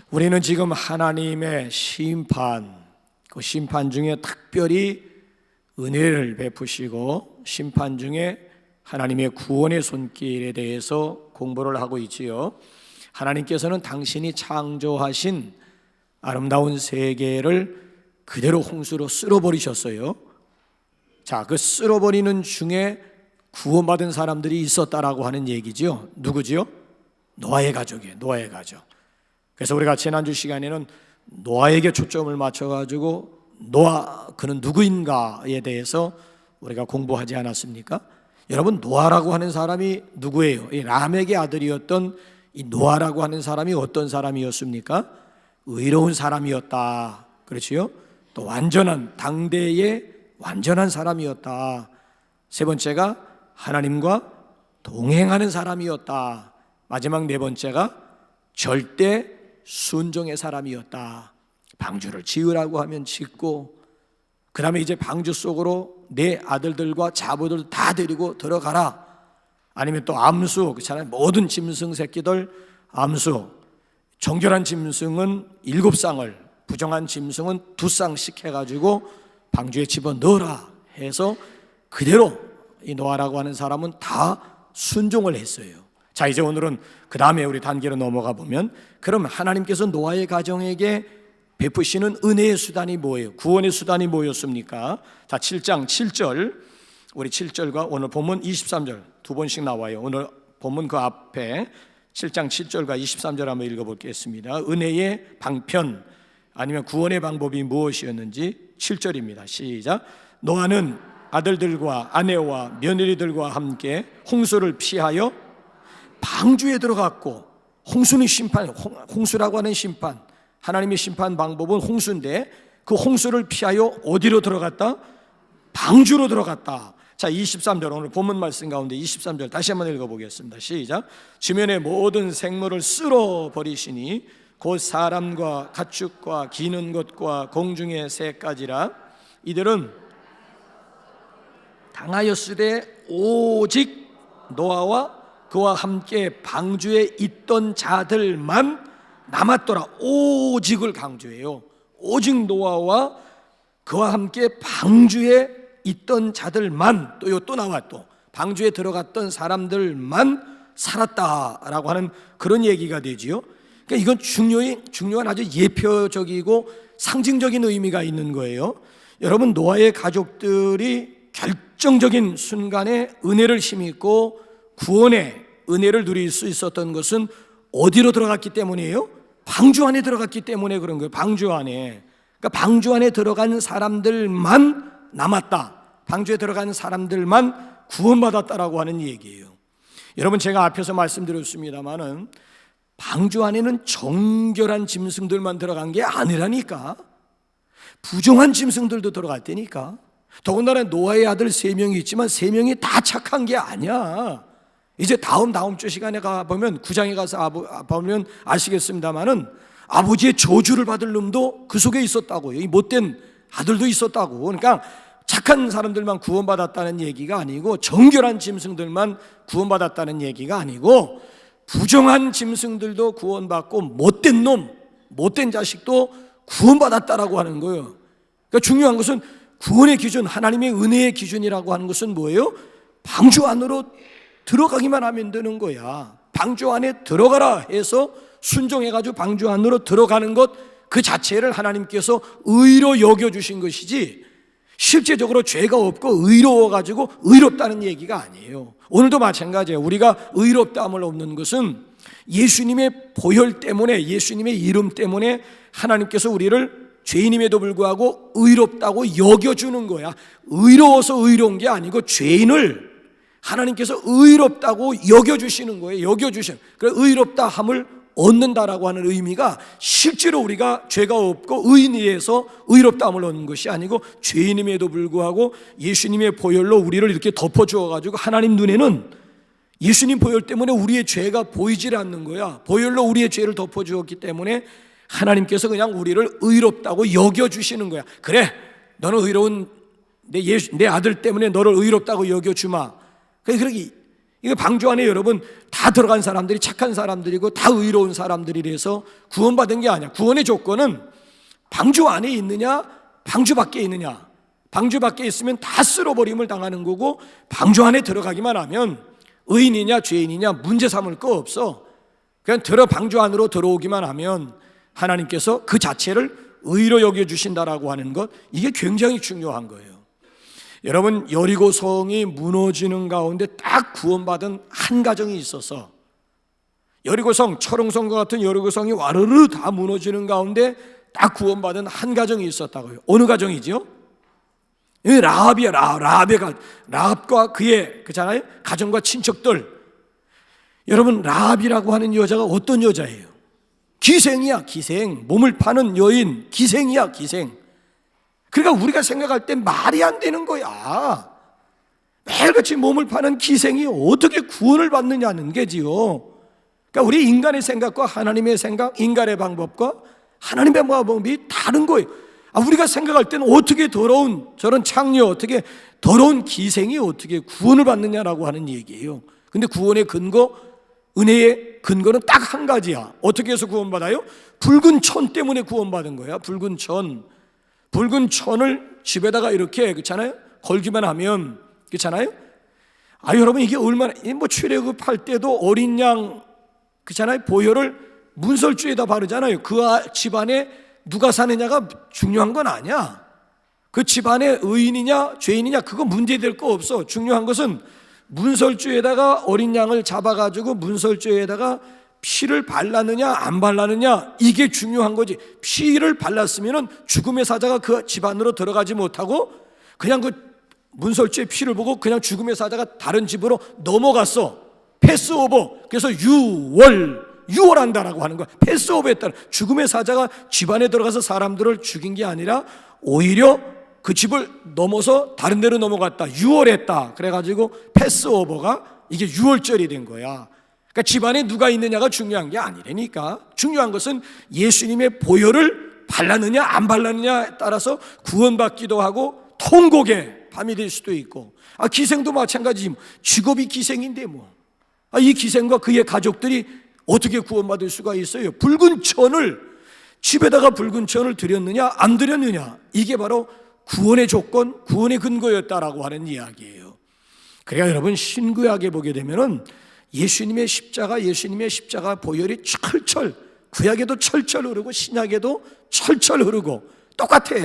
우리는 지금 하나님의 심판, 그 심판 중에 특별히 은혜를 베푸시고 심판 중에 하나님의 구원의 손길에 대해서 공부를 하고 있지요. 하나님께서는 당신이 창조하신 아름다운 세계를 그대로 홍수로 쓸어버리셨어요. 자, 그 쓸어버리는 중에 구원받은 사람들이 있었다라고 하는 얘기지요. 누구지요? 노아의 가족이에요. 노아의 가족. 그래서 우리가 지난주 시간에는 노아에게 초점을 맞춰가지고 노아, 그는 누구인가에 대해서 우리가 공부하지 않았습니까? 여러분, 노아라고 하는 사람이 누구예요? 이 람에게 아들이었던 이 노아라고 하는 사람이 어떤 사람이었습니까? 의로운 사람이었다. 그렇지요? 또 완전한, 당대의 완전한 사람이었다. 세 번째가 하나님과 동행하는 사람이었다. 마지막 네 번째가 절대 순종의 사람이었다. 방주를 지으라고 하면 짓고, 그 다음에 이제 방주 속으로 내 아들들과 자부들 다 데리고 들어가라. 아니면 또 암수, 그렇잖아요. 모든 짐승 새끼들 암수. 정결한 짐승은 7쌍을, 부정한 짐승은 2쌍씩 해가지고 방주에 집어넣어라 해서 그대로 이 노아라고 하는 사람은 다 순종을 했어요. 자, 이제 오늘은 그 다음에 우리 단계로 넘어가 보면, 그럼 하나님께서 노아의 가정에게 베푸시는 은혜의 수단이 뭐예요? 구원의 수단이 뭐였습니까? 자, 7장 7절, 우리 7절과 오늘 본문 23절 두 번씩 나와요. 오늘 본문 그 앞에 7장 7절과 23절 한번 읽어보겠습니다. 은혜의 방편 아니면 구원의 방법이 무엇이었는지 7절입니다. 시작. 노아는 아들들과 아내와 며느리들과 함께 홍수를 피하여 방주에 들어갔고, 홍수는 심판, 홍수라고 하는 심판, 하나님의 심판 방법은 홍수인데 그 홍수를 피하여 어디로 들어갔다? 방주로 들어갔다. 자, 23절, 오늘 본문 말씀 가운데 23절 다시 한번 읽어보겠습니다. 시작. 주변의 모든 생물을 쓸어버리시니 곧 사람과 가축과 기는 것과 공중의 새까지라. 이들은 당하였으되 오직 노아와 그와 함께 방주에 있던 자들만 남았더라. 오직을 강조해요. 오직 노아와 그와 함께 방주에 있던 자들만, 또 나와, 또 방주에 들어갔던 사람들만 살았다라고 하는 그런 얘기가 되지요. 그러니까 이건 중요한 아주 예표적이고 상징적인 의미가 있는 거예요. 여러분, 노아의 가족들이 결정적인 순간에 은혜를 힘입고 구원의 은혜를 누릴 수 있었던 것은 어디로 들어갔기 때문이에요? 방주 안에 들어갔기 때문에 그런 거예요. 방주 안에. 그러니까 방주 안에 들어간 사람들만 남았다. 방주에 들어간 사람들만 구원받았다라고 하는 얘기예요. 여러분, 제가 앞에서 말씀드렸습니다마는 방주 안에는 정결한 짐승들만 들어간 게 아니라니까. 부정한 짐승들도 들어갔다니까. 더군다나 노아의 아들 3명이 있지만 3명이 다 착한 게 아니야. 이제 다음 주 시간에 가보면, 9장에 가서 보면 아시겠습니다마는 아버지의 저주를 받을 놈도 그 속에 있었다고요. 이 못된 아들도 있었다고. 그러니까 착한 사람들만 구원받았다는 얘기가 아니고, 정결한 짐승들만 구원받았다는 얘기가 아니고, 부정한 짐승들도 구원받고 못된 놈, 못된 자식도 구원받았다라고 하는 거예요. 그러니까 중요한 것은 구원의 기준, 하나님의 은혜의 기준이라고 하는 것은 뭐예요? 방주 안으로 들어가기만 하면 되는 거야. 방주 안에 들어가라 해서 순종해가지고 방주 안으로 들어가는 것 그 자체를 하나님께서 의로 여겨주신 것이지, 실제적으로 죄가 없고 의로워가지고 의롭다는 얘기가 아니에요. 오늘도 마찬가지예요. 우리가 의롭다함을 얻는 것은 예수님의 보혈 때문에, 예수님의 이름 때문에 하나님께서 우리를 죄인임에도 불구하고 의롭다고 여겨주는 거야. 의로워서 의로운 게 아니고 죄인을 하나님께서 의롭다고 여겨주시는 거예요. 여겨주시는. 그래서 의롭다함을 얻는다라고 하는 의미가 실제로 우리가 죄가 없고 의인에서 의롭다함을 얻는 것이 아니고, 죄인임에도 불구하고 예수님의 보혈로 우리를 이렇게 덮어주어가지고 하나님 눈에는 예수님 보혈 때문에 우리의 죄가 보이질 않는 거야. 보혈로 우리의 죄를 덮어주었기 때문에 하나님께서 그냥 우리를 의롭다고 여겨주시는 거야. 그래, 너는 의로운 내 아들 때문에 너를 의롭다고 여겨주마. 그렇게 이거 방주 안에 여러분 다 들어간 사람들이 착한 사람들이고 다 의로운 사람들이라서 구원받은 게 아니야. 구원의 조건은 방주 안에 있느냐 방주 밖에 있느냐. 방주 밖에 있으면 다 쓸어버림을 당하는 거고, 방주 안에 들어가기만 하면 의인이냐 죄인이냐 문제 삼을 거 없어. 그냥 방주 안으로 들어오기만 하면 하나님께서 그 자체를 의로 여겨주신다라고 하는 것, 이게 굉장히 중요한 거예요. 여러분, 여리고성이 무너지는 가운데 딱 구원받은 한 가정이 있어서, 여리고성, 철옹성과 같은 여리고성이 와르르 다 무너지는 가운데 딱 구원받은 한 가정이 있었다고요. 어느 가정이죠? 라합이야. 라합과 그의 그잖아요 가정과 친척들. 여러분, 라합이라고 하는 여자가 어떤 여자예요? 기생이야, 기생. 몸을 파는 여인, 기생이야, 기생. 그러니까 우리가 생각할 때 말이 안 되는 거야. 매일같이 몸을 파는 기생이 어떻게 구원을 받느냐는 게지요. 그러니까 우리 인간의 생각과 하나님의 생각, 인간의 방법과 하나님의 방법이 다른 거예요. 우리가 생각할 때는 어떻게 더러운 저런 창녀, 어떻게 더러운 기생이 어떻게 구원을 받느냐라고 하는 얘기예요. 근데 구원의 근거, 은혜의 근거는 딱 한 가지야. 어떻게 해서 구원받아요? 붉은 천 때문에 구원받은 거야. 붉은 천. 붉은 천을 집에다가 이렇게, 그렇잖아요? 걸기만 하면, 그렇잖아요? 여러분, 이게 얼마나, 출애굽할 때도 어린 양, 그렇잖아요? 보혈을 문설주에다 바르잖아요. 그 집안에 누가 사느냐가 중요한 건 아니야. 그 집안에 의인이냐 죄인이냐 그거 문제될 거 없어. 중요한 것은 문설주에다가 어린 양을 잡아가지고 문설주에다가 피를 발랐느냐 안 발랐느냐, 이게 중요한 거지. 피를 발랐으면 죽음의 사자가 그 집안으로 들어가지 못하고 그냥 그 문설주의 피를 보고 그냥 죽음의 사자가 다른 집으로 넘어갔어. 패스오버. 그래서 유월한다라고 하는 거야. 패스오버했다. 죽음의 사자가 집안에 들어가서 사람들을 죽인 게 아니라 오히려 그 집을 넘어서 다른 데로 넘어갔다. 유월했다. 그래가지고 패스오버가 이게 유월절이 된 거야. 그러니까 집안에 누가 있느냐가 중요한 게 아니라니까. 중요한 것은 예수님의 보혈을 발랐느냐 안 발랐느냐에 따라서 구원받기도 하고 통곡의 밤이 될 수도 있고, 기생도 마찬가지. 직업이 기생인데 이 기생과 그의 가족들이 어떻게 구원받을 수가 있어요? 붉은 천을, 집에다가 붉은 천을 드렸느냐 안 드렸느냐, 이게 바로 구원의 조건, 구원의 근거였다라고 하는 이야기예요. 그러니까 여러분, 신구약에 보게 되면은 예수님의 십자가 보혈이 철철, 구약에도 철철 흐르고 신약에도 철철 흐르고 똑같아.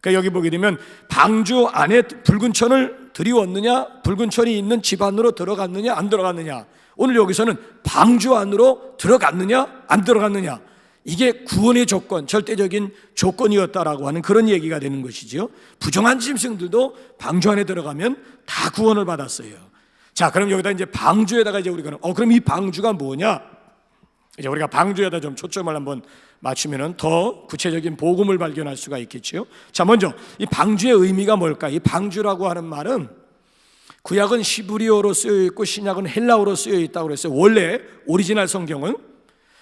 그러니까 여기 보게 되면 방주 안에 붉은 천을 들이웠느냐, 붉은 천이 있는 집 안으로 들어갔느냐 안 들어갔느냐. 오늘 여기서는 방주 안으로 들어갔느냐 안 들어갔느냐, 이게 구원의 조건, 절대적인 조건이었다라고 하는 그런 얘기가 되는 것이죠. 부정한 짐승들도 방주 안에 들어가면 다 구원을 받았어요. 자, 그럼 여기다 이제 방주에다가 이제 우리가 그럼 이 방주가 뭐냐? 이제 우리가 방주에다 좀 초점을 한번 맞추면은 더 구체적인 복음을 발견할 수가 있겠죠. 자, 먼저 이 방주의 의미가 뭘까? 이 방주라고 하는 말은 구약은 히브리어로 쓰여 있고 신약은 헬라어로 쓰여 있다고 그랬어요. 원래 오리지널 성경은.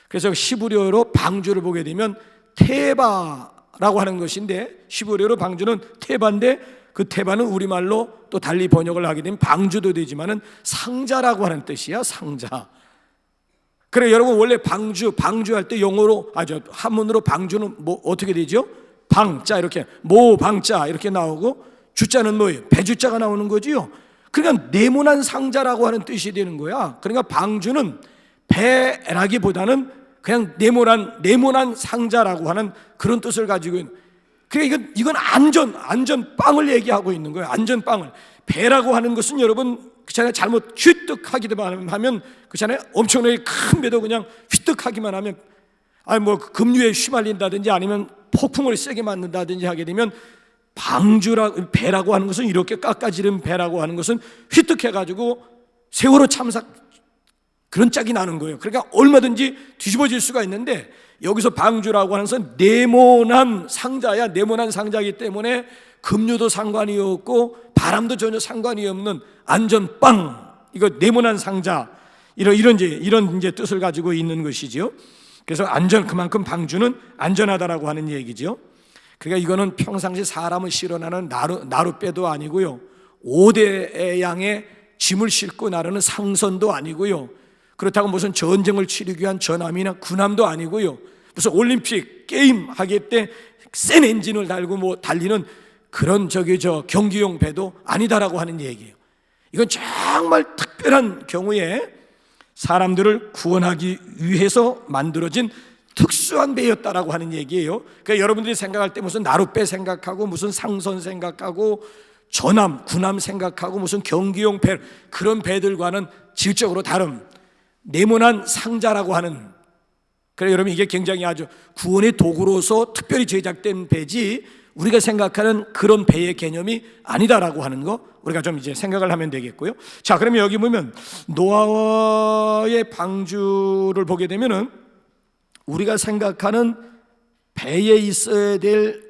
그래서 히브리어로 방주를 보게 되면 테바라고 하는 것인데, 히브리어로 방주는 테바인데 그 테바는 우리말로 또 달리 번역을 하게 되면 방주도 되지만은 상자라고 하는 뜻이야. 상자. 그래, 여러분, 원래 방주할 때 영어로 한문으로 방주는 어떻게 되죠? 방자, 이렇게 모방자 이렇게 나오고, 주자는 뭐예요? 배주자가 나오는 거지요. 그러니까 네모난 상자라고 하는 뜻이 되는 거야. 그러니까 방주는 배라기보다는 그냥 네모난 상자라고 하는 그런 뜻을 가지고 있는. 그러니까 이건 안전빵을 얘기하고 있는 거예요. 안전빵을. 배라고 하는 것은 여러분, 그렇잖아요, 잘못 휘뜩하기만 하면, 그렇잖아요, 엄청나게 큰 배도 그냥 휘뜩하기만 하면 급류에 휘말린다든지 아니면 폭풍을 세게 맞는다든지 하게 되면, 배라고 하는 것은, 이렇게 깎아지른 배라고 하는 것은 휘뜩해가지고 세월호 참사 그런 짝이 나는 거예요. 그러니까 얼마든지 뒤집어질 수가 있는데, 여기서 방주라고 하는 것은 네모난 상자야. 네모난 상자이기 때문에 급류도 상관이 없고 바람도 전혀 상관이 없는 안전빵, 이거 네모난 상자, 이런 이제 뜻을 가지고 있는 것이죠. 그래서 그만큼 방주는 안전하다라고 하는 얘기죠. 그러니까 이거는 평상시 사람을 실어나는 나룻배도 아니고요, 5대 양의 짐을 싣고 나르는 상선도 아니고요, 그렇다고 무슨 전쟁을 치르기 위한 전함이나 군함도 아니고요, 무슨 올림픽 게임 하기 때 센 엔진을 달고 뭐 달리는 그런 경기용 배도 아니다라고 하는 얘기예요. 이건 정말 특별한 경우에 사람들을 구원하기 위해서 만들어진 특수한 배였다라고 하는 얘기예요. 그러니까 여러분들이 생각할 때 무슨 나룻배 생각하고 무슨 상선 생각하고 전함, 군함 생각하고 무슨 경기용 배, 그런 배들과는 질적으로 다른 네모난 상자라고 하는, 그래 여러분, 이게 굉장히 아주 구원의 도구로서 특별히 제작된 배지 우리가 생각하는 그런 배의 개념이 아니다라고 하는 거 우리가 좀 이제 생각을 하면 되겠고요. 자, 그러면 여기 보면 노아의 방주를 보게 되면은 우리가 생각하는 배에 있어야 될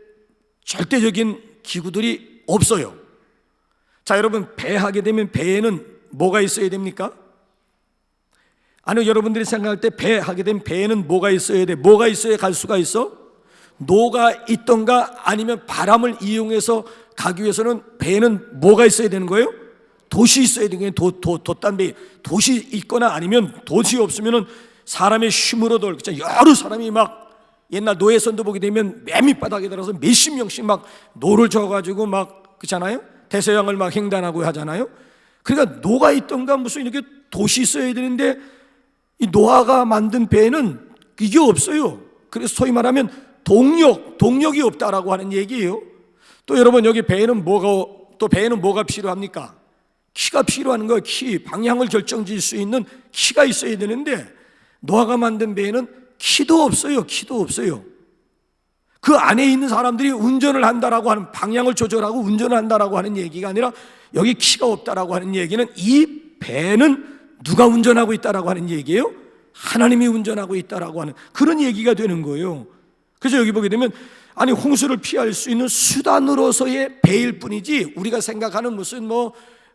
절대적인 기구들이 없어요. 자, 여러분, 배 하게 되면 배에는 뭐가 있어야 됩니까? 아니, 여러분들이 생각할 때 배 하게 되면 배에는 뭐가 있어야 돼? 뭐가 있어야 갈 수가 있어? 노가 있던가 아니면 바람을 이용해서 가기 위해서는 배에는 뭐가 있어야 되는 거예요? 돛이 있어야 되는 거예요. 돛단배. 돛이 있거나 아니면 돛이 없으면은 사람의 힘으로 여러 사람이 막, 옛날 노예선도 보게 되면 맨 밑바닥에 들어서 몇십 명씩 막 노를 져가지고 막, 그렇잖아요? 대서양을 막 횡단하고 하잖아요. 그러니까 노가 있던가 무슨 이렇게 돛이 있어야 되는데 이 노아가 만든 배는 이게 없어요. 그래서 소위 말하면 동력이 없다라고 하는 얘기예요. 또 여러분, 여기 배에는 뭐가 필요합니까? 키가 필요한 거예요. 키, 방향을 결정질 수 있는 키가 있어야 되는데 노아가 만든 배에는 키도 없어요. 그 안에 있는 사람들이 운전을 한다라고 하는, 방향을 조절하고 운전을 한다라고 하는 얘기가 아니라 여기 키가 없다라고 하는 얘기는 이 배는 누가 운전하고 있다라고 하는 얘기예요? 하나님이 운전하고 있다라고 하는 그런 얘기가 되는 거예요. 그래서 여기 보게 되면 아니, 홍수를 피할 수 있는 수단으로서의 배일 뿐이지 우리가 생각하는 무슨 뭐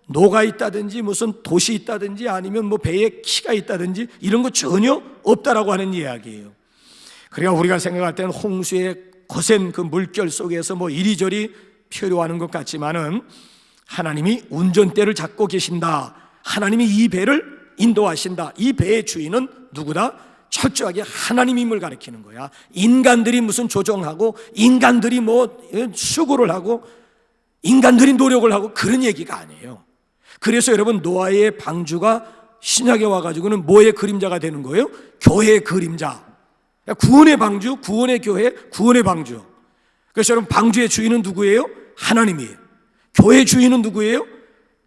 노가 있다든지 무슨 돛이 있다든지 아니면 뭐 배에 키가 있다든지 이런 거 전혀 없다라고 하는 이야기예요. 그러니까 우리가 생각할 때는 홍수의 거센 그 물결 속에서 뭐 이리저리 표류하는 것 같지만은 하나님이 운전대를 잡고 계신다. 하나님이 이 배를 인도하신다. 이 배의 주인은 누구다? 철저하게 하나님임을 가리키는 거야. 인간들이 무슨 조정하고 인간들이 뭐 수고를 하고 인간들이 노력을 하고 그런 얘기가 아니에요. 그래서 여러분, 노아의 방주가 신약에 와가지고는 뭐의 그림자가 되는 거예요? 교회의 그림자. 구원의 방주, 구원의 교회, 구원의 방주. 그래서 여러분, 방주의 주인은 누구예요? 하나님이에요. 교회의 주인은 누구예요?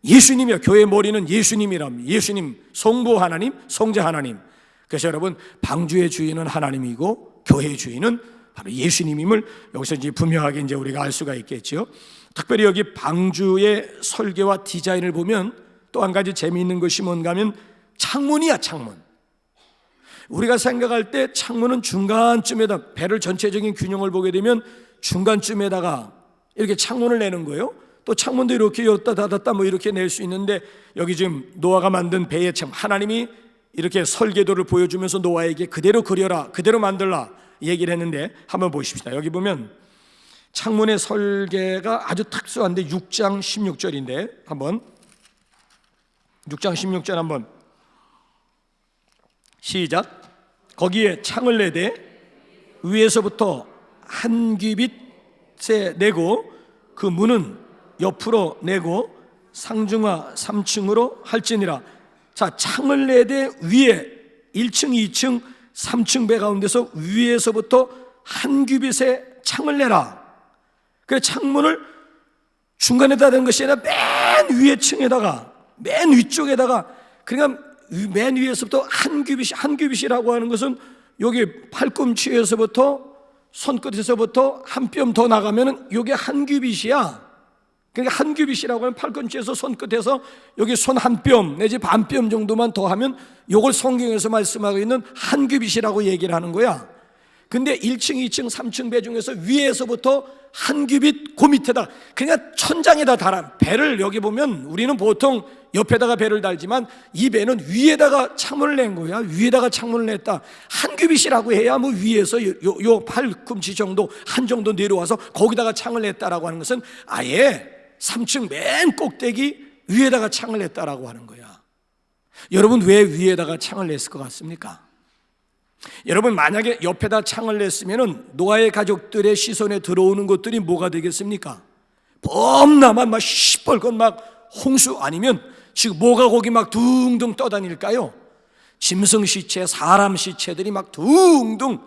예수님이요. 교회의 머리는 예수님이랍니다. 예수님, 성부 하나님, 성자 하나님. 그래서 여러분, 방주의 주인은 하나님이고 교회의 주인은 바로 예수님임을 여기서 이제 분명하게 이제 우리가 알 수가 있겠죠. 특별히 여기 방주의 설계와 디자인을 보면 또 한 가지 재미있는 것이 뭔가 하면 창문이야, 창문. 우리가 생각할 때 창문은 중간쯤에다, 배를 전체적인 균형을 보게 되면 중간쯤에다가 이렇게 창문을 내는 거예요. 또 창문도 이렇게 열었다 닫았다 뭐 이렇게 낼 수 있는데 여기 지금 노아가 만든 배의 창, 하나님이 이렇게 설계도를 보여주면서 노아에게 그대로 그려라, 그대로 만들라 얘기를 했는데 한번 보십시다. 여기 보면 창문의 설계가 아주 특수한데 6장 16절인데 한번 6장 16절 한번 시작. 거기에 창을 내되 위에서부터 한 규빗에 내고 그 문은 옆으로 내고 상중하 3층으로 할지니라. 자, 창을 내되 위에 1층, 2층, 3층 배 가운데서 위에서부터 한 규빗의 창을 내라. 그래, 창문을 중간에다 댄 것이 아니라 맨 위에 층에다가, 맨 위쪽에다가, 그러니까 맨 위에서부터 한 규빗이라고 하는 것은 여기 팔꿈치에서부터 손끝에서부터 한 뼘 더 나가면은 이게 한 규빗이야. 그러니까 한 규빗이라고 하면 팔꿈치에서 손끝에서 여기 손 한 뼘 내지 반 뼘 정도만 더 하면 이걸 성경에서 말씀하고 있는 한 규빗이라고 얘기를 하는 거야. 근데 1층, 2층, 3층 배 중에서 위에서부터 한 규빗 그 밑에다, 그러니까 천장에다 달아. 배를 여기 보면 우리는 보통 옆에다가 배를 달지만 이 배는 위에다가 창문을 낸 거야. 위에다가 창문을 냈다. 한 규빗이라고 해야 뭐 위에서 요 팔꿈치 정도 한 정도 내려와서 거기다가 창을 냈다라고 하는 것은 아예 3층 맨 꼭대기 위에다가 창을 냈다라고 하는 거야. 여러분, 왜 위에다가 창을 냈을 것 같습니까? 여러분, 만약에 옆에다 창을 냈으면 노아의 가족들의 시선에 들어오는 것들이 뭐가 되겠습니까? 범람한 막 시뻘건 막 홍수 아니면 지금 뭐가 거기 막 둥둥 떠다닐까요? 짐승 시체, 사람 시체들이 막 둥둥.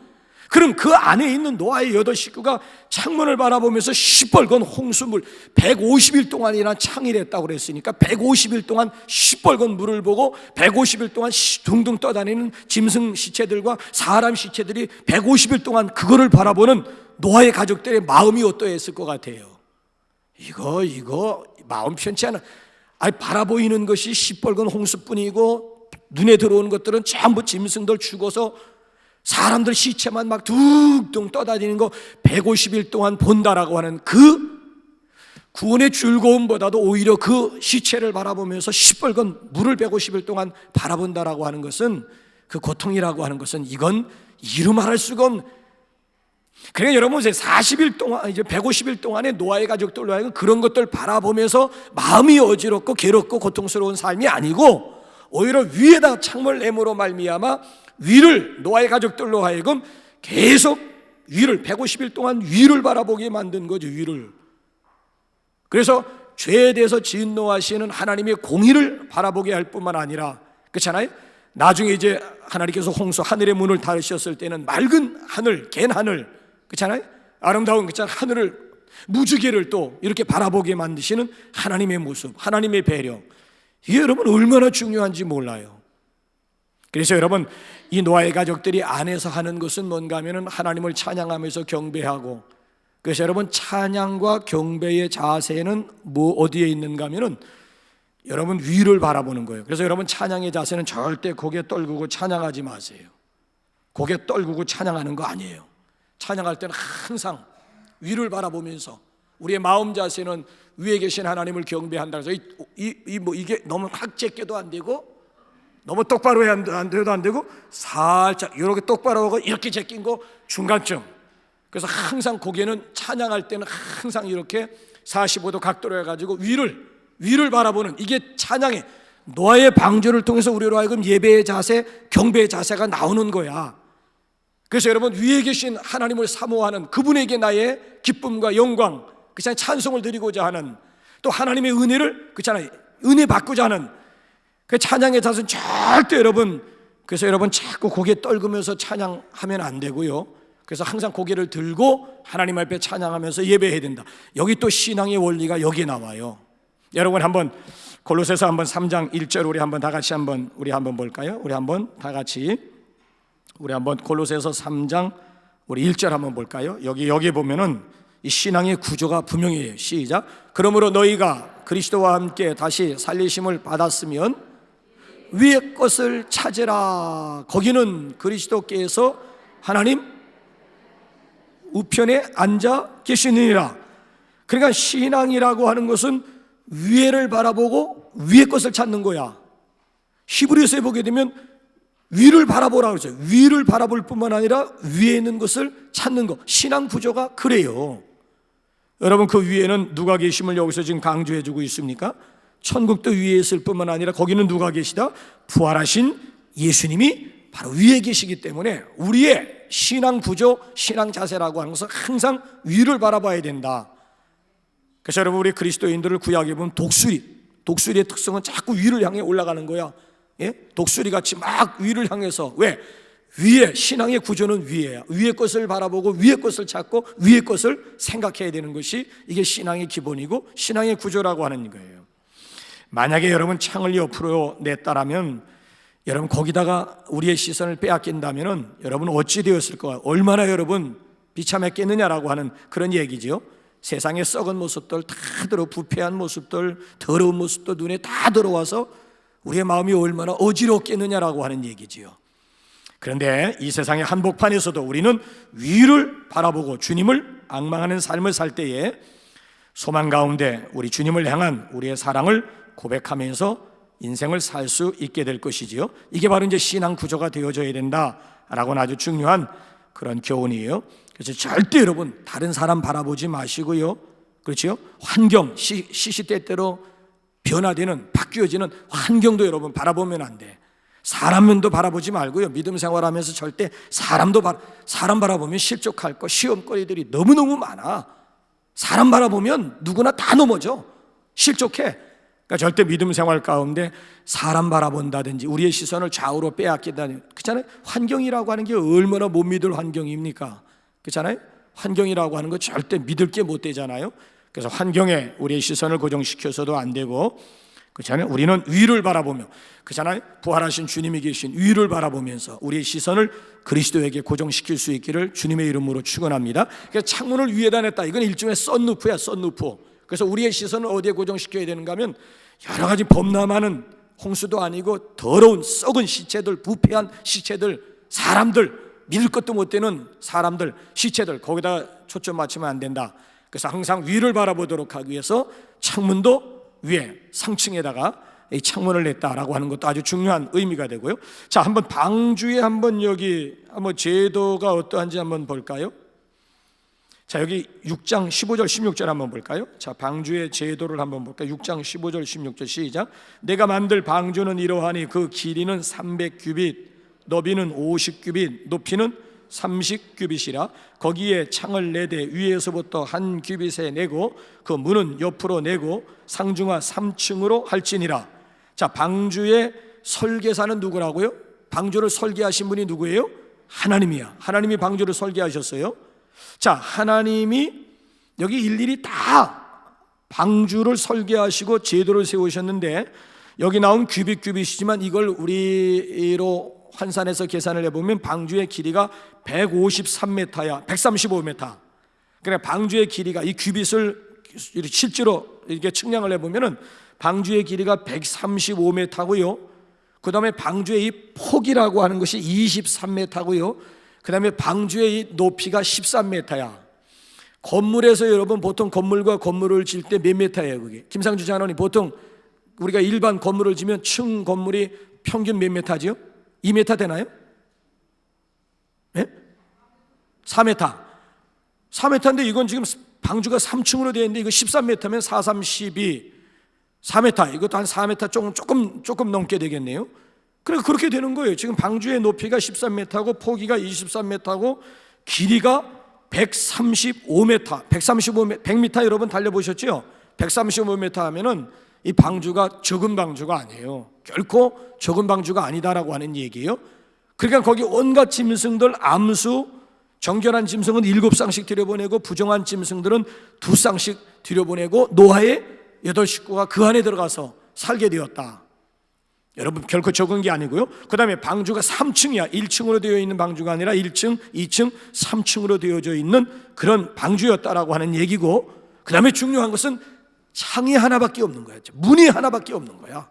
그럼 그 안에 있는 노아의 8식구가 창문을 바라보면서 시뻘건 홍수물, 150일 동안이나 창이랬다고 그랬으니까 150일 동안 시뻘건 물을 보고 150일 동안 둥둥 떠다니는 짐승 시체들과 사람 시체들이 150일 동안 그거를 바라보는 노아의 가족들의 마음이 어떠했을 것 같아요? 이거 마음 편치 않아. 바라보이는 것이 시뻘건 홍수뿐이고 눈에 들어오는 것들은 전부 짐승들 죽어서 사람들 시체만 막 둥둥 떠다니는 거 150일 동안 본다라고 하는 그 구원의 즐거움보다도 오히려 그 시체를 바라보면서 시뻘건 물을 150일 동안 바라본다라고 하는 것은, 그 고통이라고 하는 것은 이건 이루 말할 수가 없는. 그러니까 여러분, 이제 40일 동안, 이제 150일 동안에 노아의 가족들로 하여금 그런 것들 바라보면서 마음이 어지럽고 괴롭고 고통스러운 삶이 아니고 오히려 위에다 창문을 내므로 말미암아 위를, 노아의 가족들로 하여금 계속 위를 150일 동안 위를 바라보게 만든 거죠. 위를. 그래서 죄에 대해서 진노하시는 하나님의 공의를 바라보게 할 뿐만 아니라, 그렇잖아요? 나중에 이제 하나님께서 홍수, 하늘의 문을 닫으셨을 때는 맑은 하늘, 갠 하늘, 그렇잖아요? 아름다운 하늘을, 무지개를 또 이렇게 바라보게 만드시는 하나님의 모습, 하나님의 배려. 이게 여러분 얼마나 중요한지 몰라요. 그래서 여러분, 이 노아의 가족들이 안에서 하는 것은 뭔가 하면은 하나님을 찬양하면서 경배하고, 그래서 여러분 찬양과 경배의 자세는 어디에 있는가 하면은 여러분 위를 바라보는 거예요. 그래서 여러분 찬양의 자세는 절대 고개 떨구고 찬양하지 마세요. 고개 떨구고 찬양하는 거 아니에요. 찬양할 때는 항상 위를 바라보면서 우리의 마음 자세는 위에 계신 하나님을 경배한다. 그래서 이게 너무 확 제껴도 안 되고 너무 똑바로 안 돼도 안 되고 살짝 이렇게 똑바로 하고 이렇게 제낀 거 중간쯤. 그래서 항상 고개는 찬양할 때는 항상 이렇게 45도 각도로 해가지고 위를 바라보는, 이게 찬양의 노아의 방주를 통해서 우리로 하여금 예배의 자세, 경배의 자세가 나오는 거야. 그래서 여러분 위에 계신 하나님을 사모하는 그분에게 나의 기쁨과 영광, 그렇잖아요, 찬송을 드리고자 하는, 또 하나님의 은혜를, 그렇잖아요, 은혜 받고자 하는 그 찬양의 자세는 절대 여러분, 그래서 여러분 자꾸 고개 떨구면서 찬양하면 안 되고요. 그래서 항상 고개를 들고 하나님 앞에 찬양하면서 예배해야 된다. 여기 또 신앙의 원리가 여기에 나와요. 여러분 한번 골로새서 한번 3장 1절 우리 한번 다 같이 한번 볼까요? 우리 한번 다 같이 우리 한번 골로새서 3장 우리 1절 한번 볼까요? 여기 보면은 이 신앙의 구조가 분명해요. 시작. 그러므로 너희가 그리스도와 함께 다시 살리심을 받았으면 위의 것을 찾으라. 거기는 그리스도께서 하나님 우편에 앉아 계시느니라. 그러니까 신앙이라고 하는 것은 위에를 바라보고 위의 것을 찾는 거야. 히브리서에 보게 되면 위를 바라보라 그러죠. 위를 바라볼 뿐만 아니라 위에 있는 것을 찾는 것. 신앙 구조가 그래요. 여러분 그 위에는 누가 계심을 여기서 지금 강조해 주고 있습니까? 천국도 위에 있을 뿐만 아니라 거기는 누가 계시다? 부활하신 예수님이 바로 위에 계시기 때문에 우리의 신앙 구조, 신앙 자세라고 하는 것은 항상 위를 바라봐야 된다. 그래서 여러분 우리 그리스도인들을 구약에 보면 독수리의 특성은 자꾸 위를 향해 올라가는 거야. 예? 독수리 같이 막 위를 향해서. 왜? 위에, 신앙의 구조는 위에야. 위의 것을 바라보고 위의 것을 찾고 위의 것을 생각해야 되는 것이 이게 신앙의 기본이고 신앙의 구조라고 하는 거예요. 만약에 여러분 창을 옆으로 냈다라면 여러분 거기다가 우리의 시선을 빼앗긴다면 여러분 어찌 되었을까? 얼마나 여러분 비참했겠느냐라고 하는 그런 얘기죠. 세상의 썩은 모습들 다 부패한 모습들, 더러운 모습도 눈에 다 들어와서 우리의 마음이 얼마나 어지럽겠느냐라고 하는 얘기지요. 그런데 이 세상의 한복판에서도 우리는 위를 바라보고 주님을 앙망하는 삶을 살 때에 소망 가운데 우리 주님을 향한 우리의 사랑을 고백하면서 인생을 살 수 있게 될 것이지요. 이게 바로 이제 신앙 구조가 되어져야 된다라고는 아주 중요한 그런 교훈이에요. 그래서 절대 여러분 다른 사람 바라보지 마시고요. 그렇죠? 환경, 시시때때로 변화되는, 바뀌어지는 환경도 여러분 바라보면 안 돼. 사람면도 바라보지 말고요. 믿음 생활하면서 절대 사람 바라보면 실족할 거, 시험거리들이 너무너무 많아. 사람 바라보면 누구나 다 넘어져. 실족해. 그러니까 절대 믿음 생활 가운데 사람 바라본다든지 우리의 시선을 좌우로 빼앗긴다든지, 그렇잖아요. 환경이라고 하는 게 얼마나 못 믿을 환경입니까? 그렇잖아요. 환경이라고 하는 거 절대 믿을 게 못 되잖아요. 그래서 환경에 우리의 시선을 고정시켜서도 안 되고, 그렇잖아요. 우리는 위를 바라보며, 그렇잖아요. 부활하신 주님이 계신 위를 바라보면서 우리의 시선을 그리스도에게 고정시킬 수 있기를 주님의 이름으로 축원합니다. 그래서 창문을 위에다 냈다. 이건 일종의 썬루프야, 썬루프. 그래서 우리의 시선을 어디에 고정시켜야 되는가 하면 여러 가지 범람하는, 홍수도 아니고 더러운 썩은 시체들, 부패한 시체들, 사람들, 믿을 것도 못 되는 사람들, 시체들, 거기다 초점 맞추면 안 된다. 그래서 항상 위를 바라보도록 하기 위해서 창문도 위에 상층에다가 이 창문을 냈다라고 하는 것도 아주 중요한 의미가 되고요. 자, 한번 방주에 여기 한번 제도가 어떠한지 한번 볼까요? 자, 여기 6장 15절 16절 한번 볼까요? 자, 방주의 제도를 한번 볼까요? 6장 15절 16절 시작. 내가 만들 방주는 이러하니 그 길이는 300규빗, 너비는 50규빗, 높이는 30규빗이라. 거기에 창을 내되 위에서부터 한 규빗에 내고 그 문은 옆으로 내고 상중하 3층으로 할지니라. 자, 방주의 설계사는 누구라고요? 방주를 설계하신 분이 누구예요? 하나님이야. 하나님이 방주를 설계하셨어요. 자, 하나님이 여기 일일이 다 방주를 설계하시고 제도를 세우셨는데, 여기 나온 규빗이지만 이걸 우리로 환산해서 계산을 해보면 방주의 길이가 153m야, 135m. 그래, 방주의 길이가, 이 규빗을 실제로 이렇게 측량을 해보면은 방주의 길이가 135m고요. 그 다음에 방주의 이 폭이라고 하는 것이 23m고요. 그 다음에 방주의 이 높이가 13m야. 건물에서 여러분 보통 건물과 건물을 질 때 몇 m예요? 그게 김상주 장로님, 보통 우리가 일반 건물을 지면 층 건물이 평균 몇 m죠? 2m 되나요? 네? 4m. 4m인데 이건 지금 방주가 3층으로 되어 있는데 이거 13m면 4, 3, 12, 4m. 이것도 한 4m 조금 넘게 되겠네요. 그러니까 그렇게 되는 거예요. 지금 방주의 높이가 13m고 폭이가 23m고 길이가 135m, 100m 여러분 달려보셨죠? 135m 하면은 이 방주가 적은 방주가 아니에요. 결코 적은 방주가 아니다라고 하는 얘기예요. 그러니까 거기 온갖 짐승들, 암수, 정결한 짐승은 7쌍씩 들여보내고 부정한 짐승들은 2쌍씩 들여보내고 노아의 8식구가 그 안에 들어가서 살게 되었다. 여러분 결코 적은 게 아니고요. 그 다음에 방주가 3층이야. 1층으로 되어 있는 방주가 아니라 1층, 2층, 3층으로 되어져 있는 그런 방주였다라고 하는 얘기고, 그 다음에 중요한 것은 창이 하나밖에 없는 거야. 문이 하나밖에 없는 거야.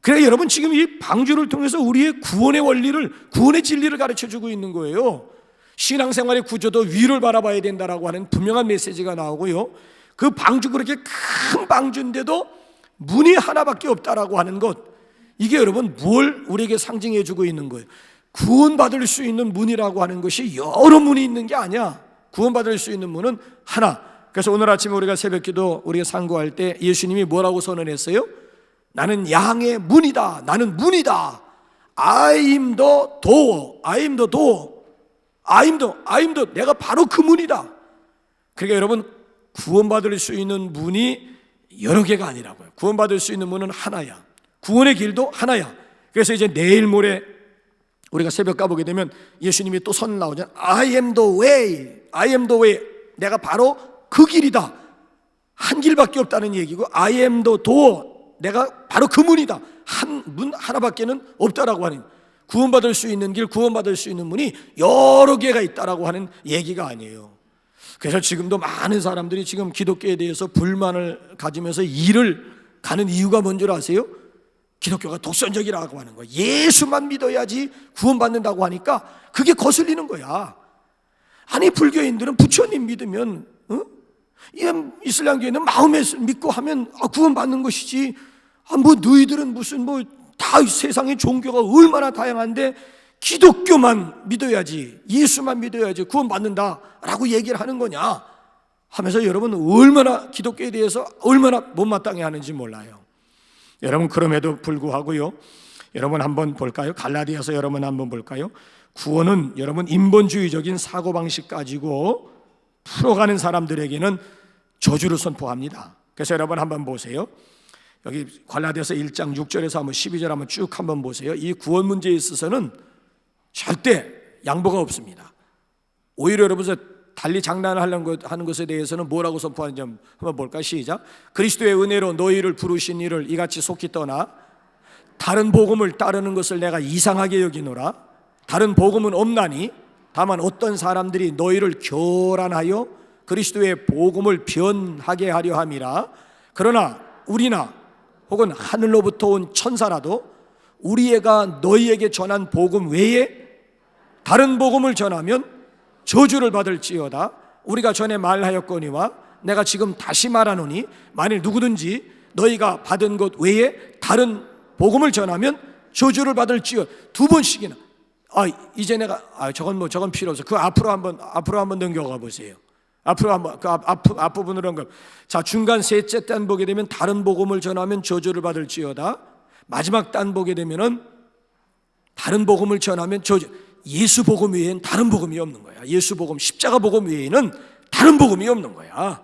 그래, 여러분 지금 이 방주를 통해서 우리의 구원의 원리를, 구원의 진리를 가르쳐주고 있는 거예요. 신앙생활의 구조도 위를 바라봐야 된다라고 하는 분명한 메시지가 나오고요. 그 방주, 그렇게 큰 방주인데도 문이 하나밖에 없다라고 하는 것, 이게 여러분 뭘 우리에게 상징해 주고 있는 거예요? 구원받을 수 있는 문이라고 하는 것이 여러 문이 있는 게 아니야. 구원받을 수 있는 문은 하나. 그래서 오늘 아침에 우리가 새벽기도 우리가 상고할 때 예수님이 뭐라고 선언했어요? 나는 양의 문이다. 나는 문이다. I am the door. I am the door. I am the 내가 바로 그 문이다. 그러니까 여러분 구원받을 수 있는 문이 여러 개가 아니라고요. 구원받을 수 있는 문은 하나야. 구원의 길도 하나야. 그래서 이제 내일 모레 우리가 새벽 가보게 되면 예수님이 또 선언 나오잖아요. I am the way. I am the way. 내가 바로 그 길이다. 한 길밖에 없다는 얘기고, I am the door. 내가 바로 그 문이다. 한 문 하나밖에는 없다라고 하는, 구원받을 수 있는 길, 구원받을 수 있는 문이 여러 개가 있다라고 하는 얘기가 아니에요. 그래서 지금도 많은 사람들이 지금 기독교에 대해서 불만을 가지면서 일을 가는 이유가 뭔 줄 아세요? 기독교가 독선적이라고 하는 거예요. 예수만 믿어야지 구원받는다고 하니까 그게 거슬리는 거야. 아니 불교인들은 부처님 믿으면, 이슬람교에는 마음에 믿고 하면 구원받는 것이지, 뭐 너희들은 무슨 다 세상의 종교가 얼마나 다양한데 기독교만 믿어야지, 예수만 믿어야지 구원받는다라고 얘기를 하는 거냐? 하면서 여러분 얼마나 기독교에 대해서 얼마나 못마땅해 하는지 몰라요. 여러분 그럼에도 불구하고요, 여러분 한번 볼까요? 갈라디아서 여러분 한번 볼까요? 구원은 여러분 인본주의적인 사고방식 가지고 풀어가는 사람들에게는 저주를 선포합니다. 그래서 여러분 한번 보세요. 여기 갈라디아서 1장 6절에서 한번 12절 한번 쭉 한번 보세요. 이 구원 문제에 있어서는 절대 양보가 없습니다. 오히려 여러분 달리 장난을 하는 것에 대해서는 뭐라고 선포하는지 한번 볼까요? 시작. 그리스도의 은혜로 너희를 부르신 이를 이같이 속히 떠나 다른 복음을 따르는 것을 내가 이상하게 여기노라. 다른 복음은 없나니 다만 어떤 사람들이 너희를 교란하여 그리스도의 복음을 변하게 하려 함이라. 그러나 우리나 혹은 하늘로부터 온 천사라도 우리가 너희에게 전한 복음 외에 다른 복음을 전하면 저주를 받을지어다. 우리가 전에 말하였거니와 내가 지금 다시 말하노니 만일 누구든지 너희가 받은 것 외에 다른 복음을 전하면 저주를 받을지어다. 두 번씩이나. 이제 내가 저건 필요 없어. 그 앞으로 한번 넘겨가 보세요. 앞으로 한번 그 앞부분으로 한번. 자, 중간 셋째 단 보게 되면 다른 복음을 전하면 저주를 받을지어다. 마지막 단 보게 되면은 다른 복음을 전하면 저주. 예수 복음 외에는 다른 복음이 없는 거야. 예수 복음, 십자가 복음 외에는 다른 복음이 없는 거야.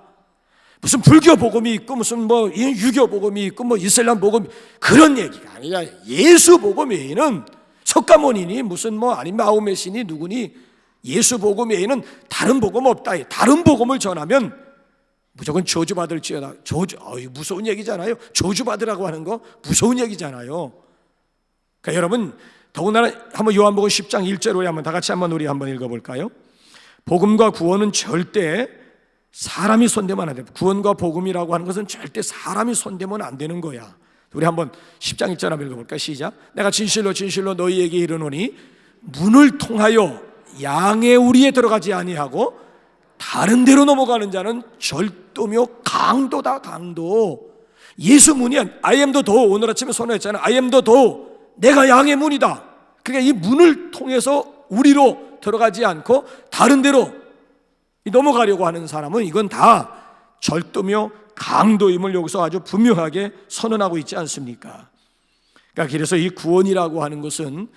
무슨 불교 복음이 있고 무슨 뭐 유교 복음이 있고 뭐 이슬람 복음, 그런 얘기가 아니라 예수 복음 외에는 석가모니니 무슨 뭐 아니면 마호메시니 누구니 예수 복음 외에는 다른 복음 없다. 다른 복음을 전하면 무조건 저주받을지어다. 무서운 얘기잖아요. 저주받으라고 하는 거 무서운 얘기잖아요. 그러니까 여러분 더군다나 한번 요한복음 10장 1절로 한번 다 같이 우리 한번 읽어볼까요? 복음과 구원은 절대 사람이 손대면 안 돼요. 구원과 복음이라고 하는 것은 절대 사람이 손대면 안 되는 거야. 우리 한번 10장 1절 한번 읽어볼까요? 시작. 내가 진실로 진실로 너희에게 이르노니 문을 통하여 양의 우리에 들어가지 아니하고 다른 데로 넘어가는 자는 절도며 강도다. 강도. 예수 문이 I am the door. 오늘 아침에 선언했잖아요. I am the door. 내가 양의 문이다. 그러니까 이 문을 통해서 우리로 들어가지 않고 다른 데로 넘어가려고 하는 사람은 이건 다 절도며 강도임을 여기서 아주 분명하게 선언하고 있지 않습니까? 그러니까 그래서 이 구원이라고 하는 것은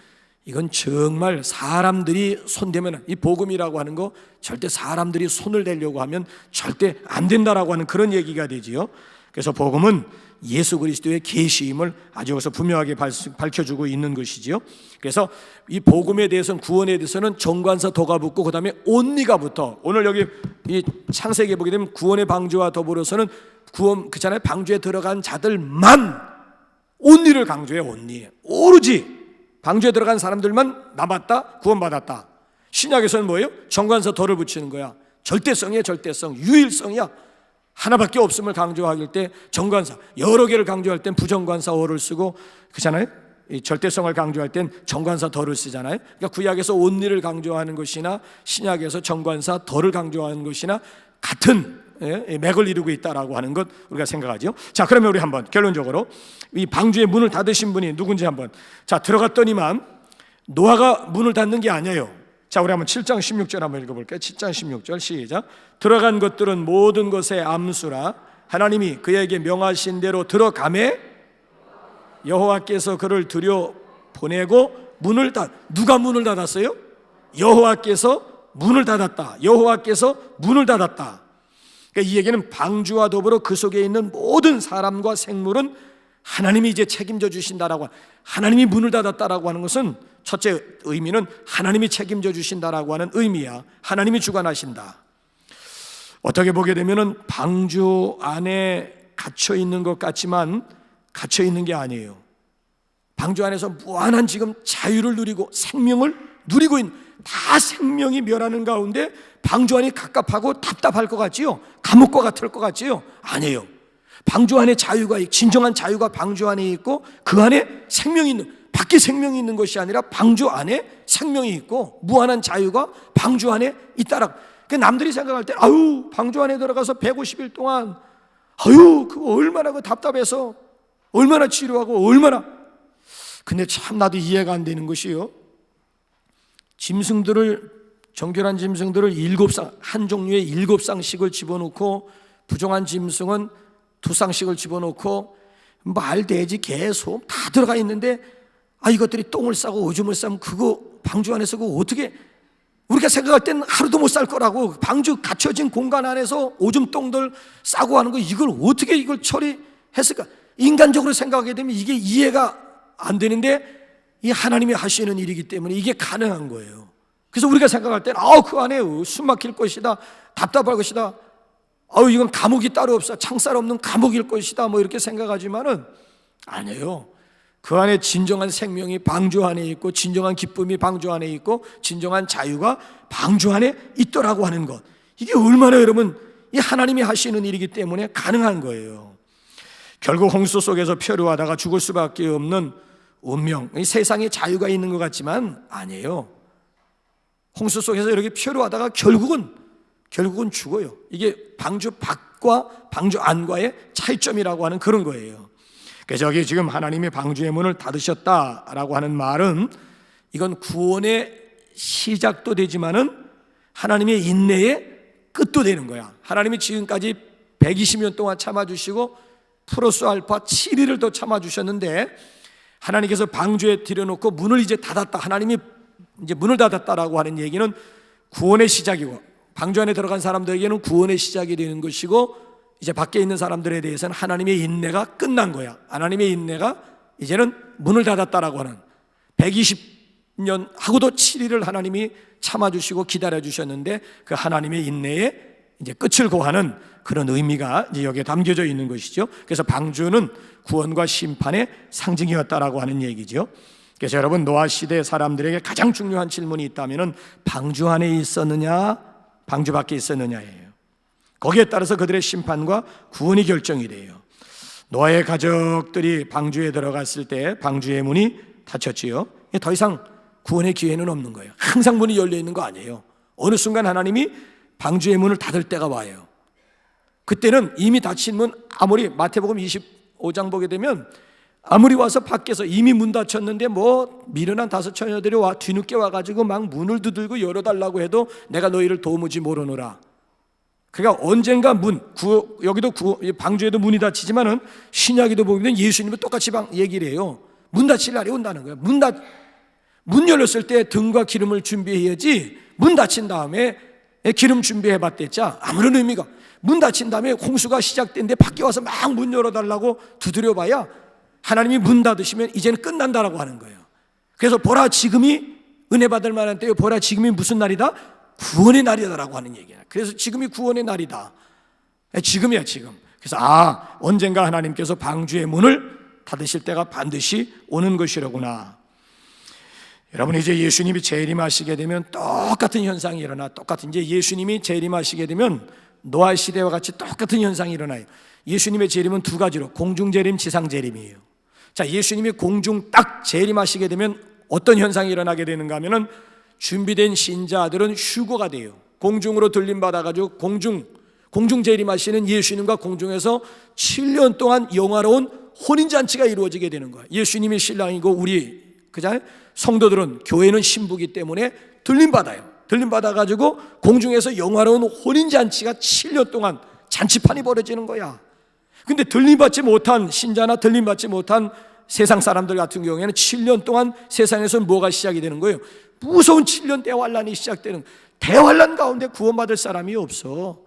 이건 정말 사람들이 손대면, 이 복음이라고 하는 거 절대 사람들이 손을 대려고 하면 절대 안 된다라고 하는 그런 얘기가 되지요. 그래서 복음은 예수 그리스도의 계시임을 아주 여기서 분명하게 밝혀주고 있는 것이지요. 그래서 이 복음에 대해서는, 구원에 대해서는 정관사 도가 붙고 그 다음에 온리가 붙어. 오늘 여기 이 창세기에 보게 되면 구원의 방주와 더불어서는 구원, 그렇잖아요, 방주에 들어간 자들만 온리를 강조해요. 온리. 오로지 방주에 들어간 사람들만 남았다, 구원받았다. 신약에서는 뭐예요? 정관사 도를 붙이는 거야. 절대성이야. 절대성, 유일성이야. 하나밖에 없음을 강조할 때 정관사, 여러 개를 강조할 땐 부정관사 어를 쓰고, 그렇잖아요. 이 절대성을 강조할 땐 정관사 덜을 쓰잖아요. 그러니까 구약에서 온리를 강조하는 것이나 신약에서 정관사 덜을 강조하는 것이나 같은 맥을 이루고 있다라고 하는 것 우리가 생각하죠. 자, 그러면 우리 한번 결론적으로 이 방주의 문을 닫으신 분이 누군지 한번. 자, 들어갔더니만 노아가 문을 닫는 게 아니에요. 자, 우리 한번 7장 16절 한번 읽어볼게요. 7장 16절 시작. 들어간 것들은 모든 것의 암수라 하나님이 그에게 명하신 대로 들어가매 여호와께서 그를 들여 보내고 문을 누가 문을 닫았어요? 여호와께서 문을 닫았다. 여호와께서 문을 닫았다. 그러니까 이 얘기는 방주와 더불어 그 속에 있는 모든 사람과 생물은 하나님이 이제 책임져 주신다라고, 하나님이 문을 닫았다라고 하는 것은 첫째 의미는 하나님이 책임져 주신다라고 하는 의미야. 하나님이 주관하신다. 어떻게 보게 되면은 방주 안에 갇혀 있는 것 같지만 갇혀 있는 게 아니에요. 방주 안에서 무한한 지금 자유를 누리고 생명을 누리고 있는, 다 생명이 멸하는 가운데 방주 안이 갑갑하고 답답할 것 같지요? 감옥과 같을 것 같지요? 아니에요. 방주 안에 자유가, 진정한 자유가 방주 안에 있고 그 안에 생명이 있는, 밖에 생명이 있는 것이 아니라 방주 안에 생명이 있고 무한한 자유가 방주 안에 있다라. 남들이 생각할 때 아유 방주 안에 들어가서 150일 동안 아유 그거 얼마나 그 답답해서 얼마나 치료하고 얼마나. 근데 참 나도 이해가 안 되는 것이요, 짐승들을 정결한 짐승들을 7쌍, 한 종류의 7쌍씩을 집어넣고 부정한 짐승은 2쌍씩을 집어넣고 말, 돼지, 개, 소 다 들어가 있는데 이것들이 똥을 싸고 오줌을 싸면 그거 방주 안에서 그거 어떻게, 우리가 생각할 땐 하루도 못 살 거라고, 방주 갇혀진 공간 안에서 오줌 똥들 싸고 하는 거 이걸 어떻게 이걸 처리했을까? 인간적으로 생각하게 되면 이게 이해가 안 되는데 이 하나님이 하시는 일이기 때문에 이게 가능한 거예요. 그래서 우리가 생각할 때는 그 안에 숨 막힐 것이다, 답답할 것이다, 이건 감옥이 따로 없어, 창살 없는 감옥일 것이다, 뭐 이렇게 생각하지만은 아니에요. 그 안에 진정한 생명이 방주 안에 있고, 진정한 기쁨이 방주 안에 있고, 진정한 자유가 방주 안에 있더라고 하는 것, 이게 얼마나 여러분 이 하나님이 하시는 일이기 때문에 가능한 거예요. 결국 홍수 속에서 표류하다가 죽을 수밖에 없는 운명, 이 세상에 자유가 있는 것 같지만 아니에요. 홍수 속에서 이렇게 표류하다가 결국은 죽어요. 이게 방주 밖과 방주 안과의 차이점이라고 하는 그런 거예요. 그래서 여기 지금 하나님이 방주의 문을 닫으셨다라고 하는 말은 이건 구원의 시작도 되지만은 하나님의 인내의 끝도 되는 거야. 하나님이 지금까지 120년 동안 참아주시고 플러스 알파 7일을 더 참아주셨는데, 하나님께서 방주에 들여놓고 문을 이제 닫았다, 하나님이 이제 문을 닫았다라고 하는 얘기는 구원의 시작이고, 방주 안에 들어간 사람들에게는 구원의 시작이 되는 것이고, 이제 밖에 있는 사람들에 대해서는 하나님의 인내가 끝난 거야. 하나님의 인내가 이제는 문을 닫았다라고 하는, 120년 하고도 7일을 하나님이 참아주시고 기다려주셨는데 그 하나님의 인내의 이제 끝을 고하는 그런 의미가 이제 여기에 담겨져 있는 것이죠. 그래서 방주는 구원과 심판의 상징이었다라고 하는 얘기죠. 그래서 여러분, 노아 시대 사람들에게 가장 중요한 질문이 있다면은 방주 안에 있었느냐, 방주 밖에 있었느냐예요. 거기에 따라서 그들의 심판과 구원이 결정이 돼요. 노아의 가족들이 방주에 들어갔을 때 방주의 문이 닫혔지요. 더 이상 구원의 기회는 없는 거예요. 항상 문이 열려 있는 거 아니에요. 어느 순간 하나님이 방주의 문을 닫을 때가 와요. 그때는 이미 닫힌 문, 아무리 마태복음 25장 보게 되면 아무리 와서 밖에서 이미 문 닫혔는데 뭐 미련한 5 처녀들이 뒤늦게 와가지고 막 문을 두들고 열어달라고 해도 내가 너희를 도무지 모르노라. 그러니까 언젠가 여기도 방주에도 문이 닫히지만은 신약에도 보면 예수님은 똑같이 얘기를 해요. 문 닫힐 날이 온다는 거예요. 문 열렸을 때 등과 기름을 준비해야지, 문 닫힌 다음에 기름 준비해봤댔자 아무런 의미가, 문 닫힌 다음에 홍수가 시작된데 밖에 와서 막 문 열어달라고 두드려봐야 하나님이 문 닫으시면 이제는 끝난다라고 하는 거예요. 그래서 보라, 지금이 은혜 받을 만한 때요, 보라, 지금이 무슨 날이다? 구원의 날이다라고 하는 얘기야. 그래서 지금이 구원의 날이다. 지금이야, 지금. 그래서 언젠가 하나님께서 방주의 문을 닫으실 때가 반드시 오는 것이로구나. 여러분, 이제 예수님이 재림하시게 되면 똑같은 현상이 일어나. 이제 예수님이 재림하시게 되면 노아 시대와 같이 똑같은 현상이 일어나요. 예수님의 재림은 2가지로, 공중 재림, 지상 재림이에요. 자, 예수님이 공중 딱 재림하시게 되면 어떤 현상이 일어나게 되는가 하면은 준비된 신자들은 휴거가 돼요. 공중으로 들림받아가지고 공중 재림하시는 예수님과 공중에서 7년 동안 영화로운 혼인잔치가 이루어지게 되는 거예요. 예수님이 신랑이고 우리 성도들은, 교회는 신부기 때문에 들림받아요. 들림받아가지고 공중에서 영화로운 혼인잔치가 7년 동안 잔치판이 벌어지는 거야. 근데 들림받지 못한 신자나 들림받지 못한 세상 사람들 같은 경우에는 7년 동안 세상에서 뭐가 시작이 되는 거예요? 무서운 7년 대환란이 시작되는, 대환란 가운데 구원받을 사람이 없어.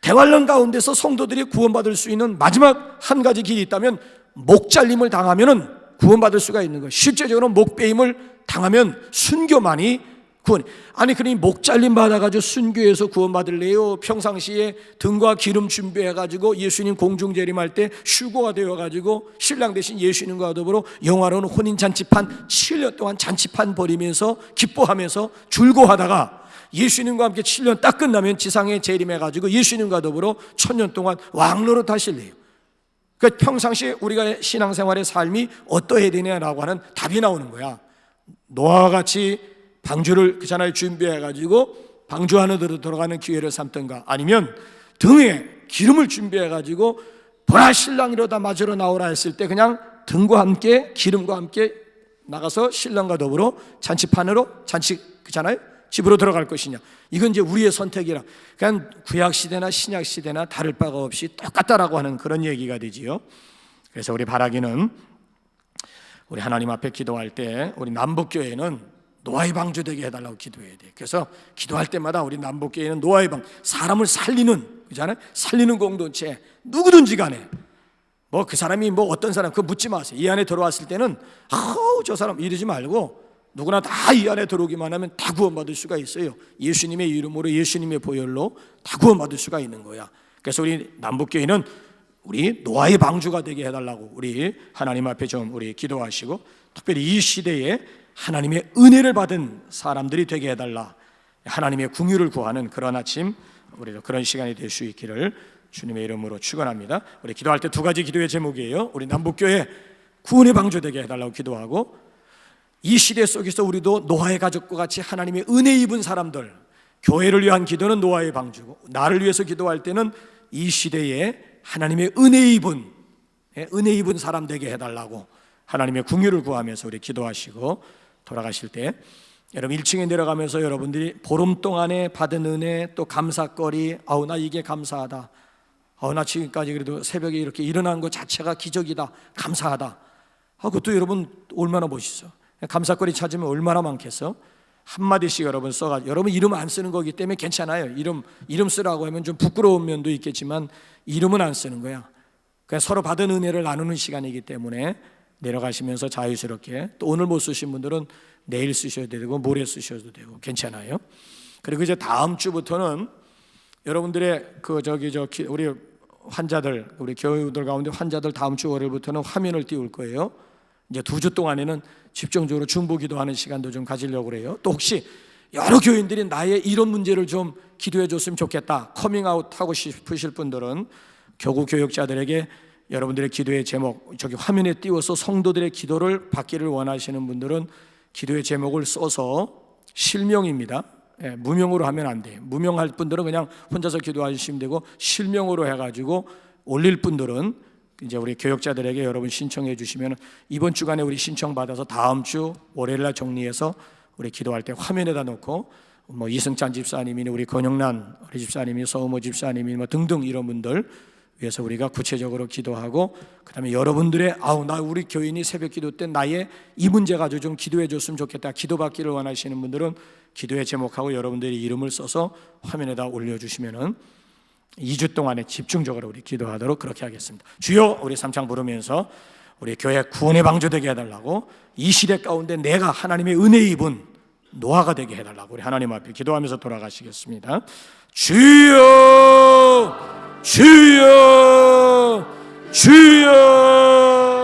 대환란 가운데서 성도들이 구원받을 수 있는 마지막 한 가지 길이 있다면, 목 잘림을 당하면은 구원받을 수가 있는 거예요. 실제적으로 목베임을 당하면 순교만이 구원. 아니, 그러니 목 잘림 받아가지고 순교해서 구원받을래요? 평상시에 등과 기름 준비해가지고 예수님 공중 재림할 때 휴거가 되어가지고 신랑 대신 예수님과 더불어 영화로운 혼인잔치판 7년 동안 잔치판 벌이면서 기뻐하면서 즐거워하다가 예수님과 함께 7년 딱 끝나면 지상에 재림해가지고 예수님과 더불어 1000년 동안 왕노릇 하실래요? 그러니까 평상시에 우리가 신앙생활의 삶이 어떠해야 되냐라고 하는 답이 나오는 거야. 노아와 같이 방주를 준비해가지고 방주 안으로 들어가는 기회를 삼든가, 아니면 등에 기름을 준비해가지고 보라, 신랑이로다 맞으러 나오라 했을 때 그냥 등과 함께 기름과 함께 나가서 신랑과 더불어 잔치판으로 집으로 들어갈 것이냐. 이건 이제 우리의 선택이라. 그냥 구약 시대나 신약 시대나 다를 바가 없이 똑같다라고 하는 그런 얘기가 되지요. 그래서 우리 바라기는 우리 하나님 앞에 기도할 때 우리 남북교회는 노아의 방주 되게 해달라고 기도해야 돼. 그래서 기도할 때마다 우리 남북교회는 노아의 방, 사람을 살리는, 그잖아요. 살리는 공동체, 누구든지 간에 뭐 그 사람이 뭐 어떤 사람 그거 묻지 마세요. 이 안에 들어왔을 때는 저 사람 이러지 말고 누구나 다 이 안에 들어오기만 하면 다 구원받을 수가 있어요. 예수님의 이름으로, 예수님의 보혈로 다 구원받을 수가 있는 거야. 그래서 우리 남북교회는 우리 노아의 방주가 되게 해달라고 우리 하나님 앞에 좀 우리 기도하시고, 특별히 이 시대에 하나님의 은혜를 받은 사람들이 되게 해달라, 하나님의 긍휼을 구하는 그런 아침, 우리도 그런 시간이 될 수 있기를 주님의 이름으로 축원합니다. 우리 기도할 때 두 가지 기도의 제목이에요. 우리 남북교회 구원의 방주 되게 해달라고 기도하고, 이 시대 속에서 우리도 노아의 가족과 같이 하나님의 은혜 입은 사람들, 교회를 위한 기도는 노아의 방주고, 나를 위해서 기도할 때는 이 시대에 하나님의 은혜 입은 사람 되게 해달라고 하나님의 긍휼을 구하면서 우리 기도하시고, 돌아가실 때 여러분 1층에 내려가면서 여러분들이 보름 동안에 받은 은혜, 또 감사거리, 나 이게 감사하다, 나 지금까지 그래도 새벽에 이렇게 일어난 것 자체가 기적이다, 감사하다, 그것도 여러분 얼마나 멋있어. 감사거리 찾으면 얼마나 많겠어. 한마디씩 여러분 써가, 여러분 이름 안 쓰는 거기 때문에 괜찮아요. 이름 쓰라고 하면 좀 부끄러운 면도 있겠지만 이름은 안 쓰는 거야. 그냥 서로 받은 은혜를 나누는 시간이기 때문에 내려가시면서 자유스럽게, 또 오늘 못 쓰신 분들은 내일 쓰셔도 되고 모레 쓰셔도 되고 괜찮아요. 그리고 이제 다음 주부터는 여러분들의 우리 환자들, 우리 교우들 가운데 환자들 다음 주 월요일부터는 화면을 띄울 거예요. 이제 2주 동안에는 집중적으로 중보기도하는 시간도 좀 가지려고 그래요. 또 혹시 여러 교인들이 나의 이런 문제를 좀 기도해 줬으면 좋겠다, 커밍아웃 하고 싶으실 분들은 교구 교역자들에게 여러분들의 기도의 제목 저기 화면에 띄워서 성도들의 기도를 받기를 원하시는 분들은 기도의 제목을 써서, 실명입니다. 무명으로 하면 안 돼요. 무명할 분들은 그냥 혼자서 기도하시면 되고, 실명으로 해가지고 올릴 분들은 이제 우리 교역자들에게 여러분 신청해 주시면 이번 주간에 우리 신청 받아서 다음 주 월요일날 정리해서 우리 기도할 때 화면에다 놓고, 뭐 이승찬 집사님이니 우리 권영란 우리 집사님이, 서우모 집사님이 뭐 등등 이런 분들 위해서 우리가 구체적으로 기도하고, 그 다음에 여러분들의 나 우리 교인이 새벽 기도 때 나의 이 문제 가지고 좀 기도해 줬으면 좋겠다, 기도받기를 원하시는 분들은 기도의 제목하고 여러분들의 이름을 써서 화면에다 올려주시면은 2주 동안에 집중적으로 우리 기도하도록 그렇게 하겠습니다. 주여, 우리 삼창 부르면서 우리 교회 구원의 방주 되게 해달라고, 이 시대 가운데 내가 하나님의 은혜 입은 노아가 되게 해달라고 우리 하나님 앞에 기도하면서 돌아가시겠습니다. 주여, 주여, 주여.